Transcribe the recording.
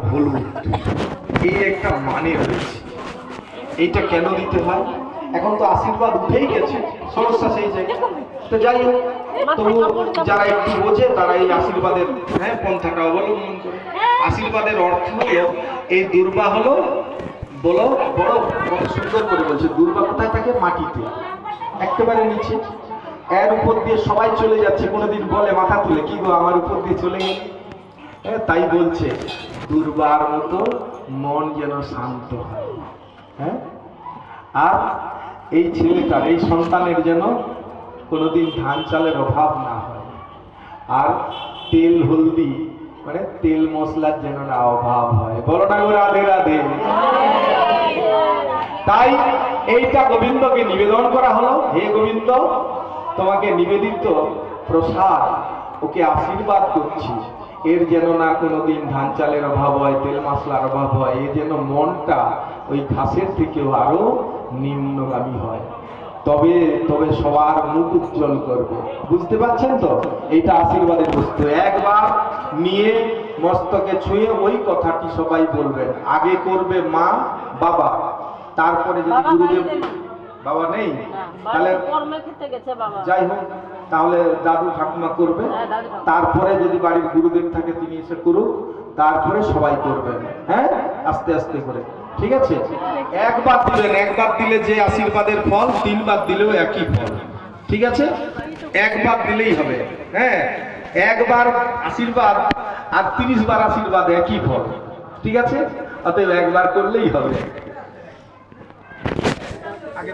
হলুদ, এই একটা মানে রয়েছে। এইটা কেন দিতে হয়? এখন তো আশীর্বাদ উঠেই গেছে, সমস্যা সেই জায়গায়। তো যাই হোক, তবু যারা একটু বোঝে তারা এই আশীর্বাদের পন্থাটা অবলম্বন করে। আশীর্বাদের অর্থ হলো, এই দুর্বা হলো, বলো বড় কত সুন্দর করে বলছে, দুর্বা কোথায় থাকে? মাটিতে, একেবারে নিচে। এর উপর দিয়ে সবাই চলে যাচ্ছে, কোনোদিন বলে মাথা তুলে, কি গো আমার উপর দিয়ে চলে গেল? তাই বলছে দুর্বার মতো মন যেন শান্ত হয়। হ্যাঁ, আর এই ছেলেটার, এই সন্তানের যেন কোনোদিন ধান চালের অভাব না হয়, আর তেল হলদি মানে তেল মশলার যেন না অভাব হয়। বলো না গো রাধে রাধে। তাই এইটা গোবিন্দকে নিবেদন করা হলো। হে গোবিন্দ, তোমাকে নিবেদিত প্রসাদ, ওকে আশীর্বাদ করছি, এর যেন না কোনোদিন ধান চালের অভাব হয়, তেল মশলার অভাব হয়, এর যেন মনটা ওই ঘাসের থেকেও আরো নিম্নগামী হয়, তবে তবে সবার মুখ উজ্জ্বল করবে। বুঝতে পারছেন তো? এইটা আশীর্বাদের বস্তু। একবার নিয়ে মস্তকে ছুঁয়ে ওই কথাটি সবাই বলবেন। আগে করবে মা বাবা, তারপরে যদি গুরুদেব, বাবা নেই তাহলে যাই হোক, তাহলে দাদু ঠাকুমা করবে, তারপরে যদি বাড়ির গুরুদেব থাকে তিনি এসে করুক, তারপরে সবাই করবেন। হ্যাঁ, আস্তে আস্তে করে, ঠিক আছে? একবার দিলেন, একবার দিলে যে আশীর্বাদের ফল, তিনবার দিলেও একই ফল, ঠিক আছে? একবার দিলেই হবে। হ্যাঁ, একবার আশীর্বাদ আর 30 বার আশীর্বাদ, একই ফল, ঠিক আছে? অতএব একবার করলেই হবে। আগে